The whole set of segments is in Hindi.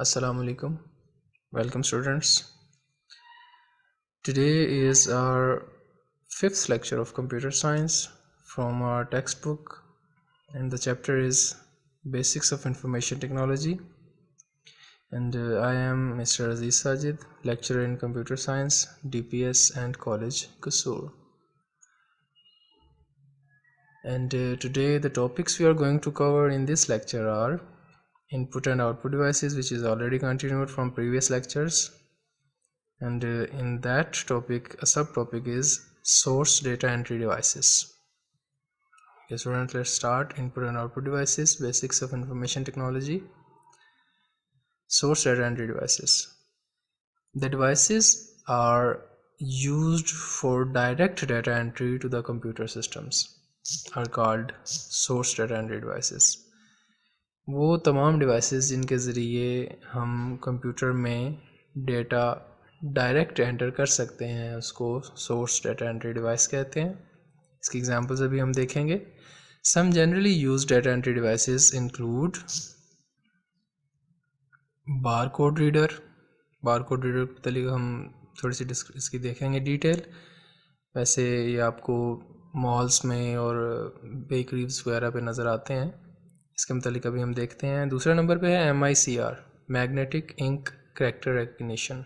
Assalamu alaikum. Welcome students. Today is our fifth lecture of computer science from our textbook, and the chapter is Basics of Information Technology. And I am Mr. Aziz Sajid, lecturer in computer science, DPS and College Qusur. And today the topics we are going to cover in this lecture are input and output devices, which is already continued from previous lectures. And in that topic, a subtopic is source data entry devices. Okay, students, let's start. Input and output devices, basics of information technology. Source data entry devices. The devices are used for direct data entry to the computer systems are called source data entry devices. वो तमाम डिवाइसेस जिनके ज़रिए हम कंप्यूटर में डेटा डायरेक्ट एंटर कर सकते हैं उसको सोर्स डाटा एंट्री डिवाइस कहते हैं. इसकी एग्जांपल्स अभी हम देखेंगे. Some generally used data entry devices include barcode reader. Barcode reader के तरीके हम थोड़ी सी इसकी देखेंगे डिटेल. वैसे ये आपको मॉल्स में और बेकरीज वगैरह पे नज़र आते हैं. इसके मतलब अभी हम देखते हैं. दूसरे नंबर पे है MICR, magnetic ink character recognition.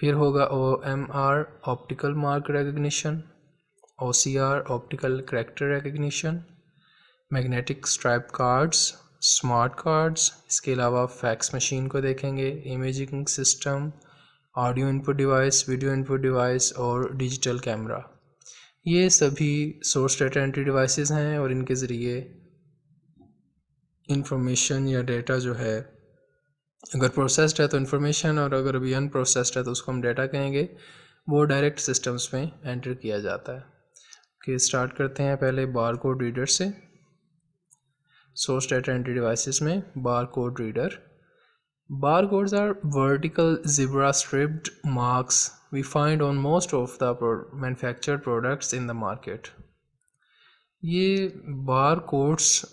फिर होगा OMR, optical mark recognition. OCR, optical character recognition. Magnetic stripe cards, smart cards. इसके अलावा फैक्स मशीन को देखेंगे. Imaging system, audio input device, video input device और डिजिटल कैमरा. ये सभी सोर्स डाटा एंट्री डिवाइसेस हैं और इनके ज़रिए इंफॉर्मेशन या डेटा जो है अगर प्रोसेस्ड है तो इंफॉर्मेशन, और अगर अभी अनप्रोसेस्ड है तो उसको हम डेटा कहेंगे, वो डायरेक्ट सिस्टम्स में एंटर किया जाता है. कि स्टार्ट करते हैं पहले बारकोड रीडर से. सोर्स डाटा एंट्री डिवाइसेस में barcode reader. Barcodes are vertical zebra striped marks we find on most of the manufactured products in the market. ये बारकोड्स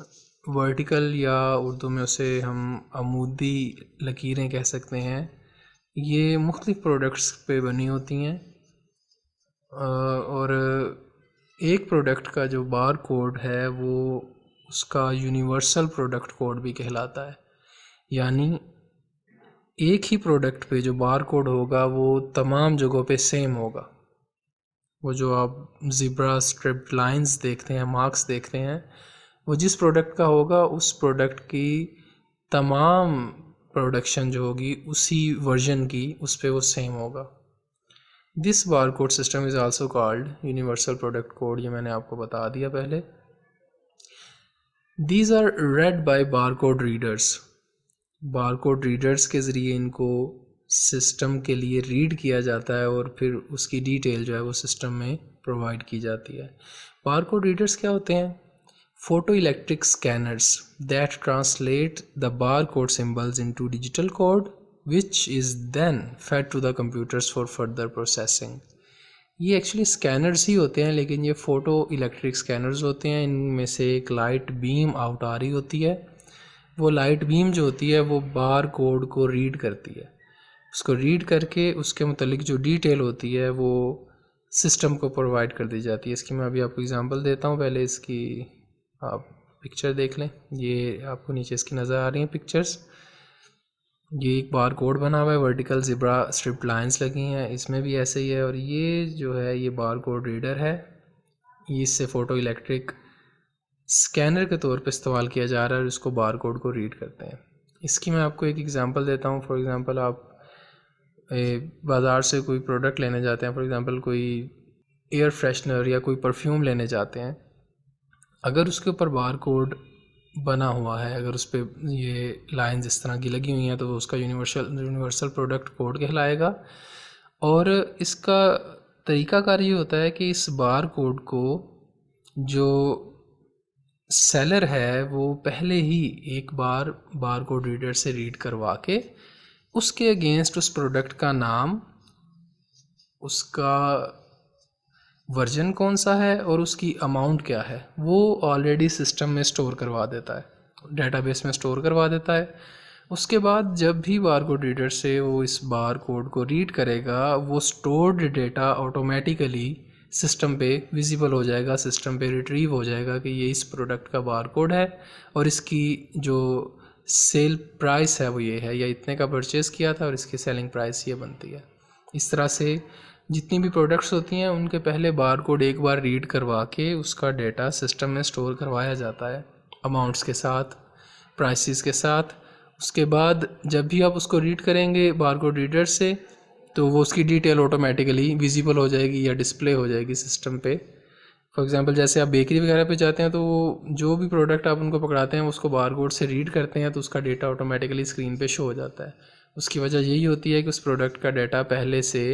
वर्टिकल या उर्दू में उसे हम अमूदी लकीरें कह सकते हैं. ये मुख्तलिफ़ प्रोडक्ट्स पे बनी होती हैं और एक प्रोडक्ट का जो बार कोड है वो उसका यूनिवर्सल प्रोडक्ट कोड भी कहलाता है. यानी एक ही प्रोडक्ट पे जो बार कोड होगा वो तमाम जगहों पे सेम होगा. वो जो आप ज़िब्रा स्ट्रिप्ड लाइंस देखते हैं, मार्क्स देखते हैं, वो जिस प्रोडक्ट का होगा उस प्रोडक्ट की तमाम प्रोडक्शन जो होगी उसी वर्जन की उस पे वो सेम होगा. This bar code system is also called universal product code. ये मैंने आपको बता दिया पहले. These are read by bar code readers. Barcode readers के ज़रिए इनको सिस्टम के लिए रीड किया जाता है और फिर उसकी डिटेल जो है वो सिस्टम में प्रोवाइड की जाती है. बारकोड रीडर्स क्या होते हैं? Photo electric scanners that translate the barcode symbols into digital code which is then fed to the computers for further processing. ये एक्चुअली स्कैनर्स ही होते हैं, लेकिन ये फ़ोटो इलेक्ट्रिक स्कैनर्स होते हैं. इनमें से एक लाइट बीम आउट आ रही होती है. वो लाइट बीम जो होती है वो बार कोड को रीड करती है. उसको रीड करके उसके मुतालिक जो डिटेल होती है वो सिस्टम को प्रोवाइड कर दी जाती है. इसकी मैं अभी आपको एग्जांपल देता हूँ. पहले इसकी आप पिक्चर देख लें. ये आपको नीचे इसकी नज़र आ रही हैं पिक्चर्स. ये एक बार कोड बना हुआ है, वर्टिकल ज़िब्रा स्ट्रिप लाइंस लगी हैं. इसमें भी ऐसे ही है. और ये जो है ये बार कोड रीडर है. इससे फ़ोटो इलेक्ट्रिक स्कैनर के तौर पे इस्तेमाल किया जा रहा है और इसको बार कोड को रीड करते हैं. इसकी मैं आपको एक एग्ज़ाम्पल देता हूँ. फॉर एग्ज़ाम्पल आप बाज़ार से कोई प्रोडक्ट लेने जाते हैं. फॉर एग्ज़ाम्पल कोई एयर फ्रेशनर या कोई परफ्यूम लेने जाते हैं. अगर उसके ऊपर बार कोड बना हुआ है, अगर उस पर ये लाइंस इस तरह की लगी हुई हैं, तो उसका यूनिवर्सल प्रोडक्ट कोड कहलाएगा. और इसका तरीक़ाकार ये होता है कि इस बार कोड को जो सेलर है वो पहले ही एक बार बार कोड रीडर से रीड करवा के उसके अगेंस्ट उस प्रोडक्ट का नाम, उसका वर्जन कौन सा है और उसकी अमाउंट क्या है वो ऑलरेडी सिस्टम में स्टोर करवा देता है, डेटाबेस में स्टोर करवा देता है. उसके बाद जब भी बार कोड रीडर से वो इस बार कोड को रीड करेगा, वो स्टोर्ड डेटा ऑटोमेटिकली सिस्टम पे विजिबल हो जाएगा, सिस्टम पे रिट्रीव हो जाएगा कि ये इस प्रोडक्ट का बार कोड है और इसकी जो सेल प्राइस है वो ये है, या इतने का परचेज़ किया था और इसकी सेलिंग प्राइस ये बनती है। इस तरह से जितनी भी प्रोडक्ट्स होती हैं उनके पहले बार कोड एक बार रीड करवा के उसका डेटा सिस्टम में स्टोर करवाया जाता है, अमाउंट्स के साथ, प्राइसेस के साथ। उसके बाद जब भी आप उसको रीड करेंगे बारकोड रीडर से, तो वो उसकी डिटेल ऑटोमेटिकली विजिबल हो जाएगी या डिस्प्ले हो जाएगी सिस्टम पे। फॉर एग्जांपल जैसे आप बेकरी वगैरह पे जाते हैं तो जो भी प्रोडक्ट आप उनको पकड़ाते हैं उसको बारकोड से रीड करते हैं तो उसका डेटा ऑटोमेटिकली स्क्रीन पे शो हो जाता है। उसकी वजह यही होती है कि उस प्रोडक्ट का डाटा पहले से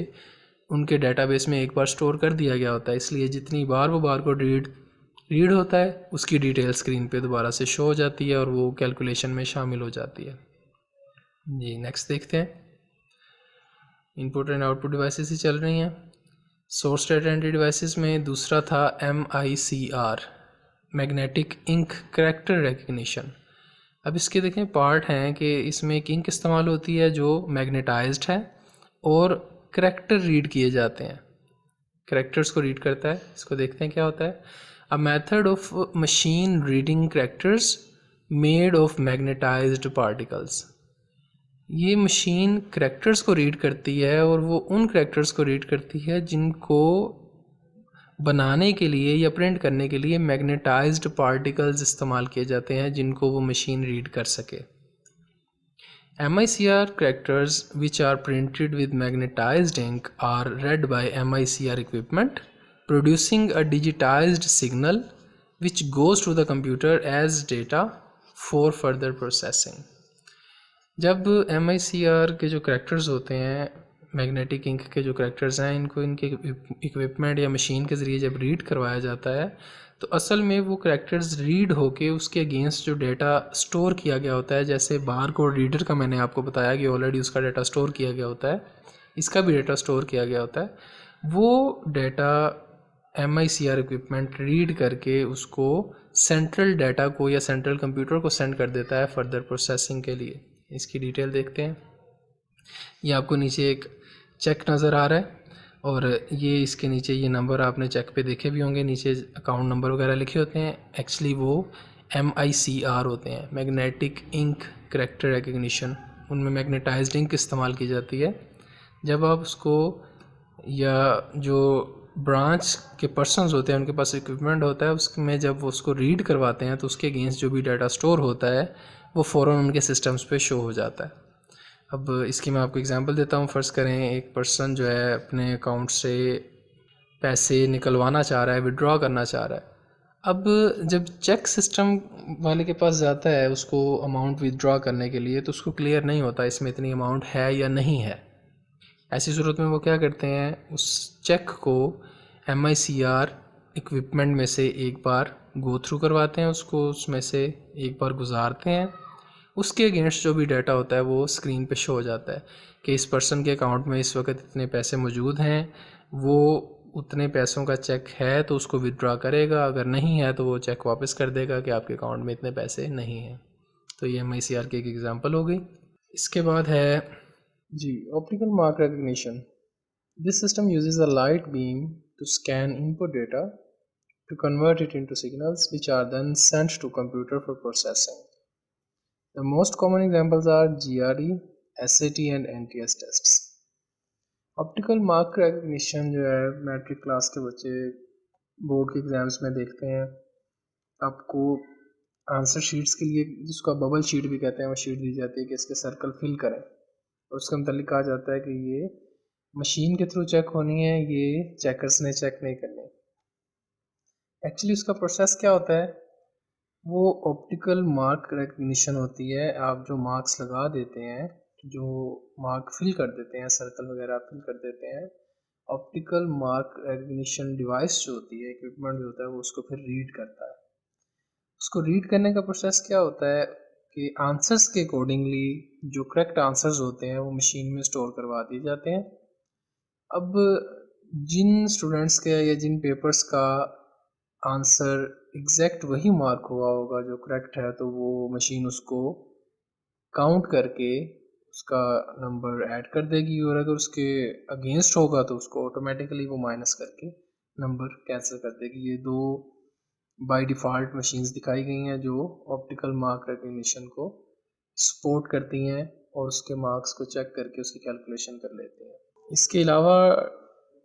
उनके डेटाबेस में एक बार स्टोर कर दिया गया होता है, इसलिए जितनी बार वो बारकोड रीड होता है उसकी डिटेल स्क्रीन पे दोबारा से शो हो जाती है और वो कैलकुलेशन में शामिल हो जाती है। जी नेक्स्ट देखते हैं। इनपुट एंड आउटपुट डिवाइसेस ही चल रही हैं। सोर्स डेटा एंट्री डिवाइसेस में दूसरा था MICR, magnetic ink character recognition. अब इसके देखें पार्ट हैं कि इसमें एक इंक इस्तेमाल होती है जो मैग्नेटाइज्ड है और करैक्टर रीड किए जाते हैं, करैक्टर्स को रीड करता है। इसको देखते हैं क्या होता है। A method of machine reading characters made of magnetised particles. ये मशीन करैक्टर्स को रीड करती है और वो उन करैक्टर्स को रीड करती है जिनको बनाने के लिए या प्रिंट करने के लिए मैग्नेटाइज्ड पार्टिकल्स इस्तेमाल किए जाते हैं जिनको वो मशीन रीड कर सके। MICR characters which are printed with magnetized ink are read by MICR equipment, producing a digitized signal which goes to the computer as data for further processing. जब MICR के जो करैक्टर्स होते हैं, मैग्नेटिक इंक के जो करैक्टर्स हैं, इनको इनके इक्विपमेंट या मशीन के ज़रिए जब रीड करवाया जाता है तो असल में वो करैक्टर्स रीड होके उसके अगेंस्ट जो डेटा स्टोर किया गया होता है, जैसे बार कोड रीडर का मैंने आपको बताया कि ऑलरेडी उसका डेटा स्टोर किया गया होता है, इसका भी डेटा स्टोर किया गया होता है। वो डेटा MICR इक्विपमेंट रीड करके उसको सेंट्रल डाटा को या सेंट्रल कंप्यूटर को सेंड कर देता है फर्दर प्रोसेसिंग के लिए। इसकी डिटेल देखते हैं। ये आपको नीचे एक चेक नज़र आ रहा है और ये इसके नीचे ये नंबर आपने चेक पे देखे भी होंगे, नीचे अकाउंट नंबर वगैरह लिखे होते हैं। एक्चुअली वो MICR होते हैं, मैग्नेटिक इंक करैक्टर रिकग्निशन। उनमें मैग्नेटाइज्ड इंक इस्तेमाल की जाती है। जब आप उसको या जो ब्रांच के पर्सनस होते हैं उनके पास इक्विपमेंट होता है, उसमें जब वो उसको रीड करवाते हैं तो उसके अगेंस्ट जो भी डाटा स्टोर होता है वो फ़ौरन उनके सिस्टम्स पे शो हो जाता है। अब इसकी मैं आपको एग्जांपल देता हूँ। फ़र्ज़ करें एक पर्सन जो है अपने अकाउंट से पैसे निकलवाना चाह रहा है, विड्रॉ करना चाह रहा है। अब जब चेक सिस्टम वाले के पास जाता है उसको अमाउंट विड्रॉ करने के लिए, तो उसको क्लियर नहीं होता इसमें इतनी अमाउंट है या नहीं है। ऐसी सूरत में वो क्या करते हैं, उस चेक को MICR इक्विपमेंट में से एक बार गो थ्रू करवाते हैं, उसको उसमें से एक बार गुजारते हैं। उसके अगेंस्ट जो भी डाटा होता है वो स्क्रीन पे शो हो जाता है कि इस पर्सन के अकाउंट में इस वक्त इतने पैसे मौजूद हैं, वो उतने पैसों का चेक है तो उसको विड्रॉ करेगा, अगर नहीं है तो वो चेक वापस कर देगा कि आपके अकाउंट में इतने पैसे नहीं हैं। तो ये MICR की एक एग्ज़ाम्पल हो गई। इसके बाद है जी optical mark recognition. This system uses a light beam to scan input data to convert it into signals which are then sent to computer for processing. The most common examples are GRE, SAT and NTS tests. Optical mark recognition जो है मैट्रिक क्लास के बच्चे बोर्ड के एग्जाम्स में देखते हैं। आपको आंसर शीट्स के लिए, जिसको आप बबल शीट भी कहते हैं, वो शीट दी जाती है कि इसके सर्कल फिल करें और उसके मतलब कहा जाता है कि ये मशीन के थ्रू चेक होनी है, ये चेकर्स ने चेक नहीं करनी। एक्चुअली उसका प्रोसेस क्या होता है, वो ऑप्टिकल मार्क रिकग्निशन होती है। आप जो मार्क्स लगा देते हैं, जो मार्क फिल कर देते हैं, सर्कल वगैरह फिल कर देते हैं, ऑप्टिकल मार्क रिकग्निशन डिवाइस जो होती है, इक्विपमेंट जो होता है, वो उसको फिर रीड करता है। उसको रीड करने का प्रोसेस क्या होता है कि आंसर्स के अकॉर्डिंगली जो करेक्ट आंसर्स होते हैं वो मशीन में स्टोर करवा दिए जाते हैं। अब जिन स्टूडेंट्स के या जिन पेपर्स का आंसर एग्जैक्ट वही मार्क हुआ होगा जो करेक्ट है, तो वो मशीन उसको काउंट करके उसका नंबर ऐड कर देगी, और अगर उसके अगेंस्ट होगा तो उसको ऑटोमेटिकली वो माइनस करके नंबर कैंसिल कर देगी। ये दो बाय डिफ़ॉल्ट मशीन्स दिखाई गई हैं जो ऑप्टिकल मार्क रिकग्निशन को सपोर्ट करती हैं और उसके मार्क्स को चेक करके उसकी कैलकुलेशन कर लेती हैं। इसके अलावा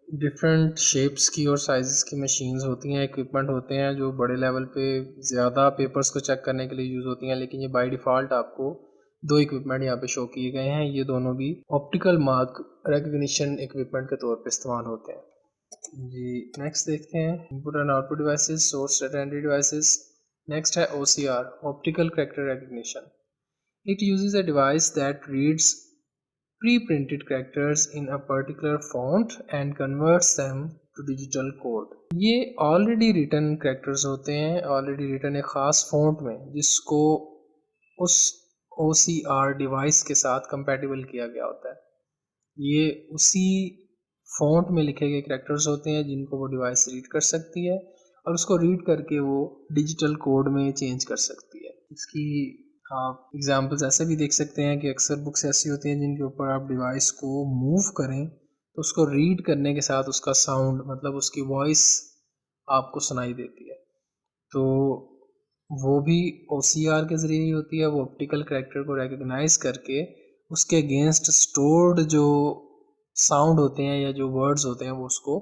डिफरेंट शेप्स की और साइज़ की मशीन्स होती हैं, इक्विपमेंट होते हैं जो बड़े लेवल पे ज़्यादा पेपर्स को चेक करने के लिए यूज़ होती हैं, लेकिन ये बाय डिफ़ॉल्ट आपको दो इक्विपमेंट यहाँ पे शो किए गए हैं। ये दोनों भी ऑप्टिकल मार्क रिकग्निशन इक्विपमेंट के तौर पे इस्तेमाल होते हैं। जी, नेक्स्ट देखते हैं input and output devices, source data entry devices. Next है OCR, optical character recognition. It uses a device that reads pre-printed characters in a particular font and converts them to digital code। ये ऑलरेडी रिटन कैरेक्टर्स होते हैं, ऑलरेडी रिटन एक ख़ास फॉन्ट में, जिसको उस OCR डिवाइस के साथ कंपैटिबल किया गया होता है। ये उसी फॉन्ट में लिखे गए कैरेक्टर्स होते हैं जिनको वो डिवाइस रीड कर सकती है, और उसको रीड करके वो डिजिटल कोड में चेंज कर सकती है। इसकी आप एग्जांपल्स ऐसे भी देख सकते हैं कि अक्सर बुक्स ऐसी होती हैं जिनके ऊपर आप डिवाइस को मूव करें तो उसको रीड करने के साथ उसका साउंड, मतलब उसकी वॉइस आपको सुनाई देती है। तो वो भी OCR के ज़रिए ही होती है। वो ऑप्टिकल कैरेक्टर को रिकग्नाइज करके उसके अगेंस्ट स्टोर्ड जो साउंड होते हैं या जो वर्ड्स होते हैं वो उसको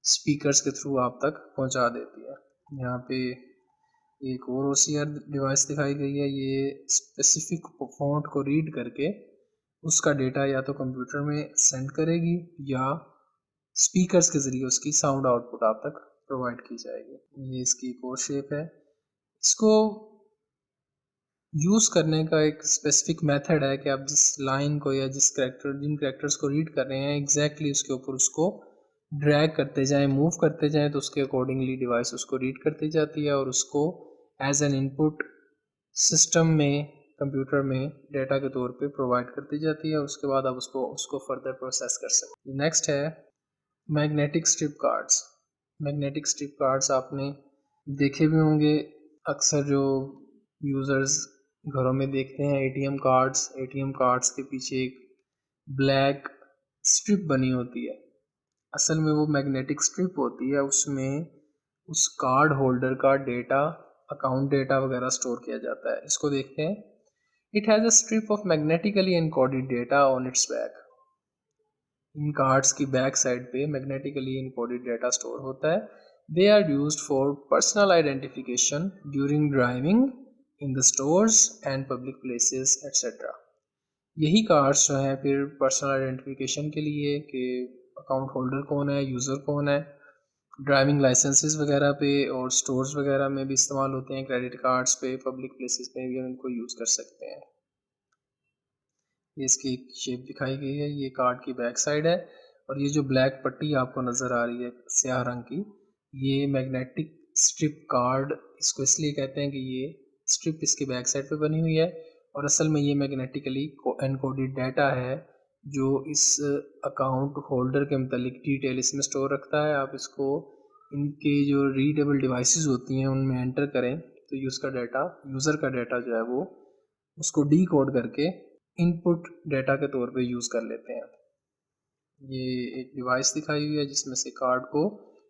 स्पीकर्स के थ्रू आप तक पहुंचा देती है। यहाँ पे एक और OCR डिवाइस दिखाई गई है। ये स्पेसिफिक फॉन्ट को रीड करके उसका डेटा या तो कंप्यूटर में सेंड करेगी या स्पीकर्स के ज़रिए उसकी साउंड आउटपुट आप तक प्रोवाइड की जाएगी। ये इसकी एक और शेप है। इसको यूज़ करने का एक स्पेसिफिक मेथड है कि आप जिस लाइन को या जिन कैरेक्टर्स को रीड कर रहे हैं एग्जैक्टली उसके ऊपर उसको ड्रैग करते जाएं, मूव करते जाएं, तो उसके अकॉर्डिंगली डिवाइस उसको रीड करती जाती है और उसको एज एन इनपुट सिस्टम में, कंप्यूटर में डेटा के तौर पे प्रोवाइड करती जाती है। उसके बाद आप उसको फर्दर प्रोसेस कर सकते हैं। नेक्स्ट है magnetic strip cards. Magnetic strip cards आपने देखे भी होंगे, अक्सर जो यूज़र्स घरों में देखते हैं एटीएम कार्ड्स के पीछे एक ब्लैक स्ट्रिप बनी होती है। असल में वो मैग्नेटिक स्ट्रिप होती है, उसमें उस कार्ड होल्डर का डेटा, अकाउंट डेटा वगैरह स्टोर किया जाता है। इसको देखते हैं। It has a strip of magnetically encoded data on its back. इन कार्ड्स की बैक साइड पे मैग्नेटिकली एनकोडेड डेटा स्टोर होता है। They are used for personal identification during driving in the stores and public places etcetera. यही कार्ड्स जो हैं फिर पर्सनल आइडेंटिफिकेशन के लिए कि अकाउंट होल्डर कौन है, यूज़र कौन है, ड्राइविंग लाइसेंसेस वगैरह पे और स्टोर्स वगैरह में भी इस्तेमाल होते हैं। क्रेडिट कार्ड्स पे, पब्लिक प्लेसेस पे भी हम इनको यूज़ कर सकते हैं। ये इसकी एक शेप दिखाई गई है। ये कार्ड की बैक साइड है और ये जो ब्लैक पट्टी आपको नज़र आ रही है स्याह रंग की, ये मैग्नेटिक स्ट्रिप कार्ड, इसको इसलिए कहते हैं कि ये स्ट्रिप इसकी बैक साइड पे बनी हुई है और असल में ये मैग्नेटिकली एनकोडेड डाटा है जो इस अकाउंट होल्डर के मतलब डिटेल इसमें स्टोर रखता है। आप इसको इनके जो रीडेबल डिवाइसेस होती हैं उनमें एंटर करें तो यूज़र का डाटा जो है वो उसको डी कोड करके इनपुट डेटा के तौर पे यूज़ कर लेते हैं। ये एक डिवाइस दिखाई हुई है जिसमें से कार्ड को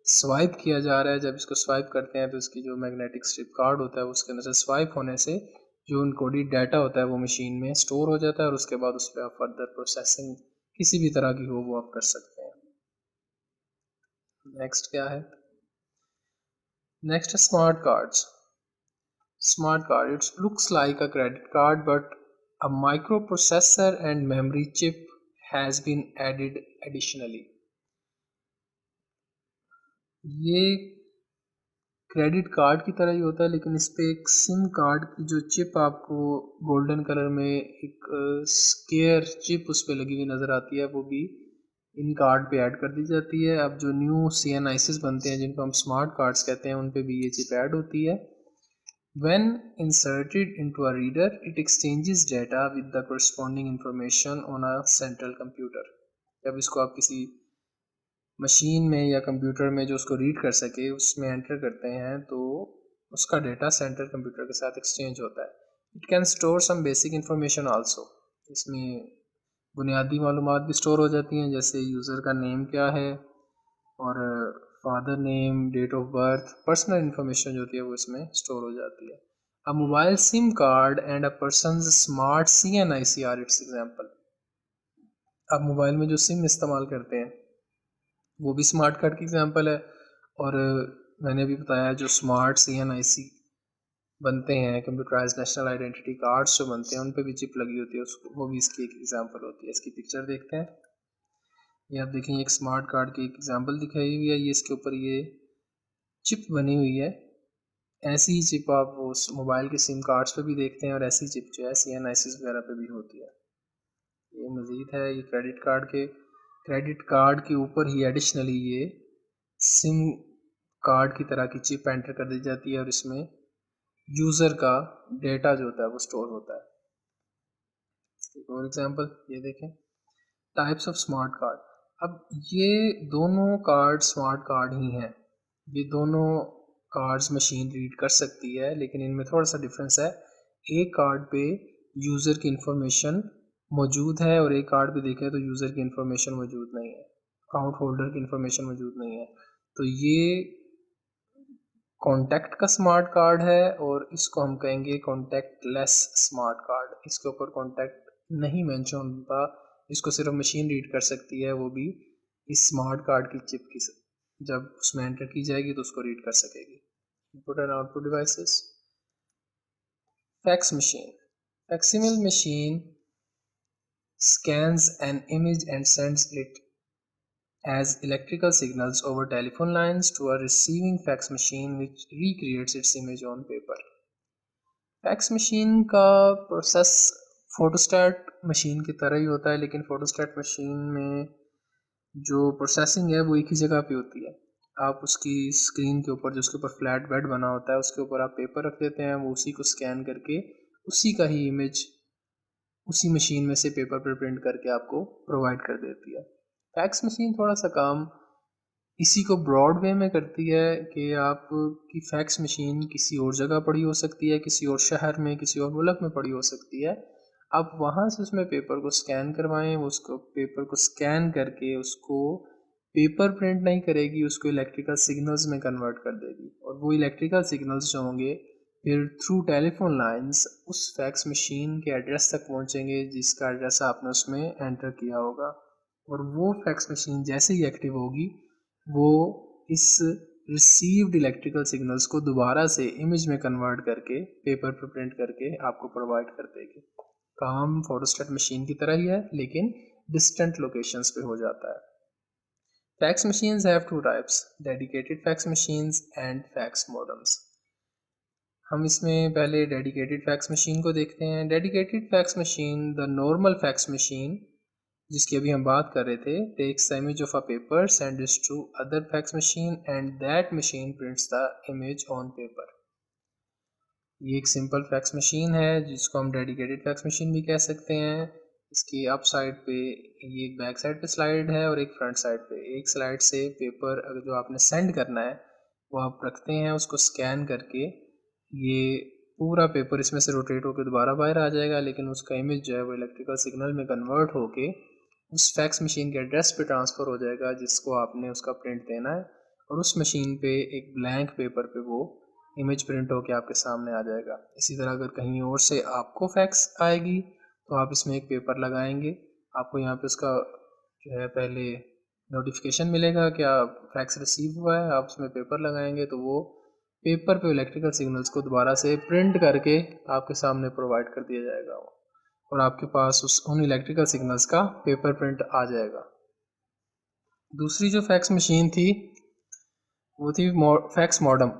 स्वाइप किया जा रहा है। जब इसको स्वाइप करते हैं तो इसकी जो मैग्नेटिक स्ट्रिप कार्ड होता है उसके अंदर से स्वाइप होने से जो इनकोडेड डाटा होता है वो मशीन में स्टोर हो जाता है और उसके बाद उस पर आप फर्दर प्रोसेसिंग किसी भी तरह की हो वो आप कर सकते हैं। नेक्स्ट क्या है? नेक्स्ट है smart cards. Smart card. It looks like a credit card, but a microprocessor and memory chip has been added additionally. ये क्रेडिट कार्ड की तरह ही होता है लेकिन इस पे एक सिम कार्ड की जो चिप आपको गोल्डन कलर में एक स्केयर चिप उस पे लगी हुई नज़र आती है, वो भी इन कार्ड पे ऐड कर दी जाती है। अब जो न्यू CNICs बनते हैं जिनको हम स्मार्ट कार्ड्स कहते हैं उन पे भी ये चिप ऐड होती है। When inserted into a reader, it exchanges data with the corresponding information on a central computer. जब इसको आप किसी मशीन में या कंप्यूटर में जो उसको रीड कर सके उसमें एंटर करते हैं तो उसका डेटा सेंट्रल कंप्यूटर के साथ एक्सचेंज होता है। It can store some basic information also, इसमें बुनियादी मालूमात भी स्टोर हो जाती हैं, जैसे यूज़र का नेम क्या है और father name, date of birth, personal information जो होती है वो इसमें स्टोर हो जाती है। A mobile sim card and a person's smart CNIC are its example. आप मोबाइल में जो सिम इस्तेमाल करते हैं वो भी स्मार्ट कार्ड की एग्जांपल है, और मैंने भी बताया जो स्मार्ट CNIC बनते हैं, कंप्यूटराइज्ड नेशनल आइडेंटिटी कार्ड्स जो बनते हैं उन पे भी चिप लगी होती है, उसको वो भी इसकी एक एग्जांपल होती है। इसकी पिक्चर देखते हैं, ये आप देखें एक स्मार्ट कार्ड की एक एग्जांपल दिखाई हुई है, ये इसके ऊपर ये चिप बनी हुई है। ऐसी ही चिप आप उस मोबाइल के सिम कार्ड्स पे भी देखते हैं, और ऐसी चिप जो है CNIC वगैरह पे भी होती है। ये मज़ीद है, ये क्रेडिट कार्ड के ऊपर ही एडिशनली ये सिम कार्ड की तरह की चिप एंटर कर दी जाती है, और इसमें यूज़र का डेटा जो होता है वो स्टोर होता है। एक और एग्जांपल ये देखें, टाइप्स ऑफ स्मार्ट कार्ड। अब ये दोनों कार्ड स्मार्ट कार्ड ही हैं, ये दोनों कार्ड्स मशीन रीड कर सकती है, लेकिन इनमें थोड़ा सा डिफरेंस है। एक कार्ड पे यूज़र की इंफॉर्मेशन मौजूद है और एक कार्ड पे देखें तो यूज़र की इंफॉर्मेशन मौजूद नहीं है, अकाउंट होल्डर की इंफॉर्मेशन मौजूद नहीं है। तो ये कॉन्टैक्ट का स्मार्ट कार्ड है, और इसको हम कहेंगे कॉन्टैक्ट लेस स्मार्ट कार्ड। इसके ऊपर कॉन्टैक्ट नहीं मेंशन होता, इसको सिर्फ मशीन रीड कर सकती है, वो भी इस स्मार्ट कार्ड की चिप की जब उसमें एंटर की जाएगी तो उसको रीड कर सकेगी। Input and output devices. Fax machine, facsimile machine scans an image and sends it as electrical signals over telephone lines to a receiving fax machine which recreates its image on paper। Fax machine का प्रोसेस फोटोस्टैट मशीन की तरह ही होता है, लेकिन फोटोस्टैट मशीन में जो प्रोसेसिंग है वो एक ही जगह पे होती है। आप उसकी स्क्रीन के ऊपर जो उसके ऊपर फ्लैट बेड बना होता है उसके ऊपर आप पेपर रख देते हैं, वो उसी को स्कैन करके उसी का ही इमेज उसी मशीन में से पेपर पर प्रिंट करके आपको प्रोवाइड कर देती है। फैक्स मशीन थोड़ा सा काम इसी को ब्रॉड वे में करती है कि आपकी फैक्स मशीन किसी और जगह पड़ी हो सकती है, किसी और शहर में, किसी और मुल्क में पड़ी हो सकती है। आप वहाँ से उसमें पेपर को स्कैन करवाएं, उसको पेपर को स्कैन करके उसको पेपर प्रिंट नहीं करेगी, उसको इलेक्ट्रिकल सिग्नल्स में कन्वर्ट कर देगी, और वो इलेक्ट्रिकल सिग्नल्स जो होंगे फिर थ्रू टेलीफोन लाइंस उस फैक्स मशीन के एड्रेस तक पहुँचेंगे जिसका एड्रेस आपने उसमें एंटर किया होगा, और वो फैक्स मशीन जैसे ही एक्टिव होगी वो इस रिसीव्ड इलेक्ट्रिकल सिग्नल्स को दोबारा से इमेज में कन्वर्ट करके पेपर पर प्रिंट करके आपको प्रोवाइड कर देगी। काम फोटोस्टैट मशीन की तरह ही है, लेकिन डिस्टेंट लोकेशंस पे हो जाता है। Fax machines have two types, dedicated fax machines and fax modems. हम इसमें पहले डेडिकेटेड फैक्स मशीन को देखते हैं। Dedicated fax machine, the normal fax machine जिसकी अभी हम बात कर रहे थे, takes the image of a paper, send it to other fax machine and that machine prints the image on paper. ये एक सिंपल फैक्स मशीन है जिसको हम डेडिकेटेड फैक्स मशीन भी कह सकते हैं। इसकी अप साइड पे ये एक बैक साइड पे स्लाइड है और एक फ्रंट साइड पे। एक स्लाइड से पेपर अगर जो आपने सेंड करना है वो आप रखते हैं, उसको स्कैन करके ये पूरा पेपर इसमें से रोटेट होकर दोबारा बाहर आ जाएगा, लेकिन उसका इमेज जो है वो इलेक्ट्रिकल सिग्नल में कन्वर्ट होके उस फैक्स मशीन के एड्रेस पे ट्रांसफ़र हो जाएगा जिसको आपने उसका प्रिंट देना है, और उस मशीन पे एक ब्लैंक पेपर पे वो इमेज प्रिंट होके आपके सामने आ जाएगा। इसी तरह अगर कहीं और से आपको फैक्स आएगी तो आप इसमें एक पेपर लगाएंगे, आपको यहाँ पे उसका जो है पहले नोटिफिकेशन मिलेगा कि आप फैक्स रिसीव हुआ है, आप उसमें पेपर लगाएंगे तो वो पेपर पे इलेक्ट्रिकल सिग्नल्स को दोबारा से प्रिंट करके आपके सामने प्रोवाइड कर दिया जाएगा, और आपके पास उन इलेक्ट्रिकल सिग्नल्स का पेपर प्रिंट आ जाएगा। दूसरी जो फैक्स मशीन थी वो थी फैक्स मॉडम।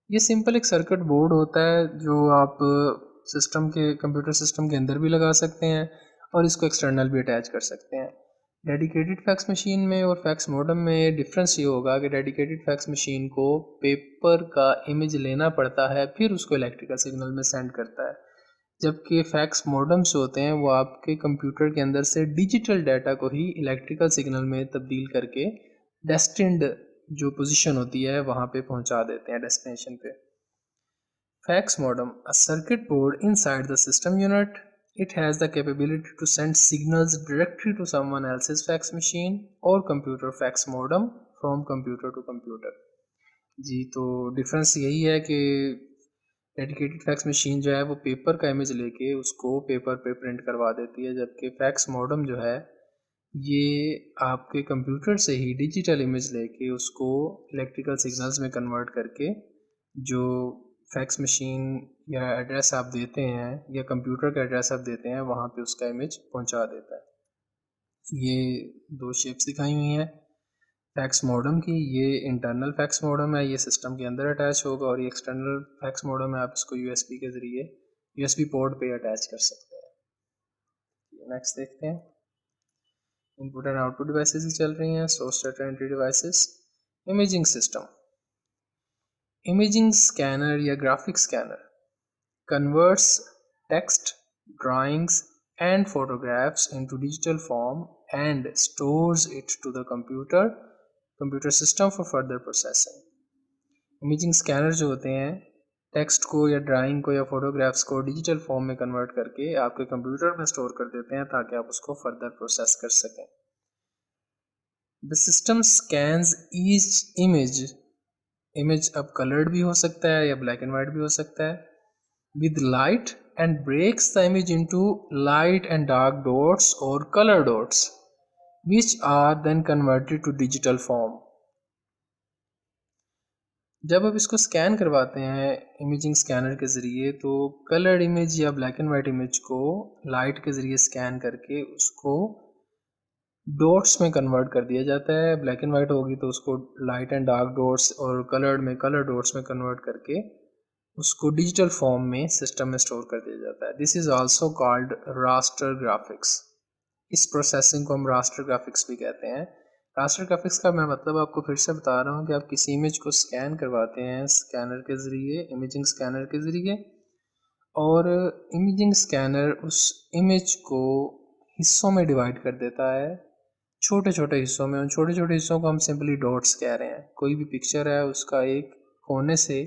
ये सिंपल एक सर्किट बोर्ड होता है जो आप कंप्यूटर सिस्टम के अंदर भी लगा सकते हैं और इसको एक्सटर्नल भी अटैच कर सकते हैं। डेडिकेटेड फैक्स मशीन में और फैक्स मॉडम में डिफरेंस ये होगा कि डेडिकेटेड फैक्स मशीन को पेपर का इमेज लेना पड़ता है, फिर उसको इलेक्ट्रिकल सिग्नल में सेंड करता है, जबकि फैक्स मॉडम्स होते हैं वो आपके कंप्यूटर के अंदर से डिजिटल डाटा को ही इलेक्ट्रिकल सिग्नल में तब्दील करके डेस्टिन्ड जो पोजीशन होती है वहाँ पे पहुँचा देते हैं, डेस्टिनेशन पे। Fax modem, a circuit board inside the system unit. It has the capability to send signals directly to someone else's fax machine or computer. Fax modem from computer to computer. जी, तो डिफरेंस यही है कि डेडिकेटेड फैक्स मशीन जो है वो पेपर का इमेज लेके उसको पेपर पे प्रिंट करवा देती है, जबकि फैक्स मॉडम जो है ये आपके कंप्यूटर से ही डिजिटल इमेज लेके उसको इलेक्ट्रिकल सिग्नल्स में कन्वर्ट करके जो फैक्स मशीन या एड्रेस आप देते हैं या कंप्यूटर का एड्रेस आप देते हैं वहाँ पे उसका इमेज पहुँचा देता है। ये दो शेप्स दिखाई हुई हैं फैक्स मॉडम की। ये इंटरनल फैक्स मॉडम है, ये सिस्टम के अंदर अटैच होगा, और ये एक्सटर्नल फैक्स मॉडम है, आप इसको यूएसबी के ज़रिए यूएसबी पोर्ट पे अटैच कर सकते हैं। नेक्स्ट देखते हैं, इनपुट एंड आउटपुट डिवाइसेस ही चल रही हैं, source data entry devices. Imaging system, imaging scanner या graphic scanner converts text, drawings and photographs into digital form and stores it to the computer system for further processing. Imaging scanner जो होते हैं टेक्स्ट को या ड्राइंग को या फोटोग्राफ्स को डिजिटल फॉर्म में कन्वर्ट करके आपके कंप्यूटर में स्टोर कर देते हैं ताकि आप उसको फर्दर प्रोसेस कर सकें। The system scans each image अब कलर्ड भी हो सकता है या ब्लैक एंड वाइट भी हो सकता है, with light and breaks the image into light and dark dots or color dots which are then converted to digital form. जब आप इसको स्कैन करवाते हैं इमेजिंग स्कैनर के ज़रिए तो कलर्ड इमेज या ब्लैक एंड वाइट इमेज को लाइट के ज़रिए स्कैन करके उसको डॉट्स में कन्वर्ट कर दिया जाता है। ब्लैक एंड वाइट होगी तो उसको लाइट एंड डार्क डॉट्स और कलर्ड में कलर डॉट्स में कन्वर्ट करके उसको डिजिटल फॉर्म में सिस्टम में स्टोर कर दिया जाता है। This is also called raster graphics. इस प्रोसेसिंग को हम रास्टर ग्राफिक्स भी कहते हैं। रास्टर ग्राफिक्स का मैं मतलब आपको फिर से बता रहा हूँ कि आप किसी इमेज को स्कैन करवाते हैं स्कैनर के ज़रिए, इमेजिंग स्कैनर के ज़रिए, और इमेजिंग स्कैनर उस इमेज को हिस्सों में डिवाइड कर देता है, छोटे छोटे हिस्सों में। उन छोटे छोटे हिस्सों को हम सिंपली डॉट्स कह रहे हैं। कोई भी पिक्चर है उसका एक कोने से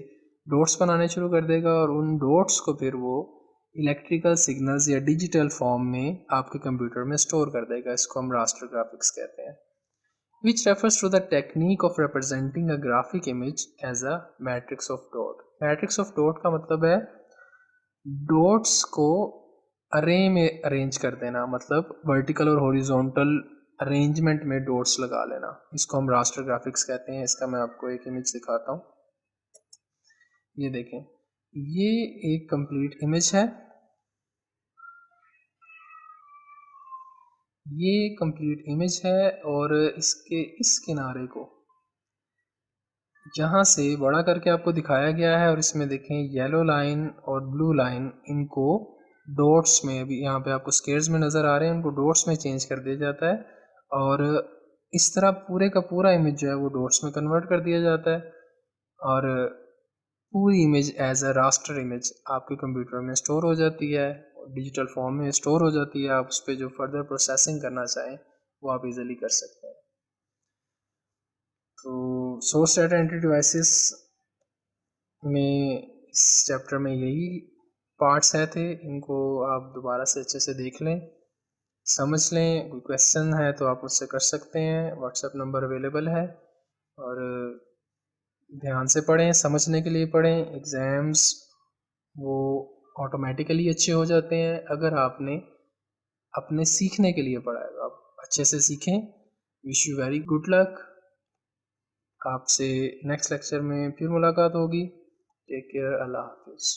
डॉट्स बनाने शुरू कर देगा और उन डॉट्स को फिर वो इलेक्ट्रिकल सिग्नल्स या डिजिटल फॉर्म में आपके कंप्यूटर में स्टोर कर देगा। इसको हम रास्टर ग्राफिक्स कहते हैं। Which refers to the technique of representing a graphic image as a matrix of dot. Matrix of dot का मतलब है डॉट्स को अरे में अरेंज कर देना, मतलब वर्टिकल और हॉरिजॉन्टल अरेंजमेंट में डॉट्स लगा लेना। इसको हम रास्टर ग्राफिक्स कहते हैं। इसका मैं आपको एक इमेज दिखाता हूँ। ये देखें, ये एक कंप्लीट इमेज है, ये कंप्लीट इमेज है, और इसके इस किनारे को यहाँ से बड़ा करके आपको दिखाया गया है, और इसमें देखें येलो लाइन और ब्लू लाइन, इनको डॉट्स में, अभी यहाँ पे आपको स्केयर्स में नज़र आ रहे हैं, इनको डॉट्स में चेंज कर दिया जाता है, और इस तरह पूरे का पूरा इमेज जो है वो डॉट्स में कन्वर्ट कर दिया जाता है, और पूरी image as a raster image आपके कंप्यूटर में स्टोर हो जाती है, डिजिटल फॉर्म में स्टोर हो जाती है। आप उस पर जो फर्दर प्रोसेसिंग करना चाहें वो आप इजीली कर सकते हैं। तो सोर्स डाटा एंट्री डिवाइसेस में इस चैप्टर में यही पार्ट्स है थे, इनको आप दोबारा से अच्छे से देख लें, समझ लें। कोई क्वेश्चन है तो आप मुझसे कर सकते हैं, व्हाट्सएप नंबर अवेलेबल है, और ध्यान से पढ़ें, समझने के लिए पढ़ें। एग्ज़ाम्स वो ऑटोमेटिकली अच्छे हो जाते हैं अगर आपने अपने सीखने के लिए पढ़ा है, तो आप अच्छे से सीखें। Wish you very good luck. आपसे नेक्स्ट लेक्चर में फिर मुलाकात होगी। टेक केयर, अल्लाह हाफिज़।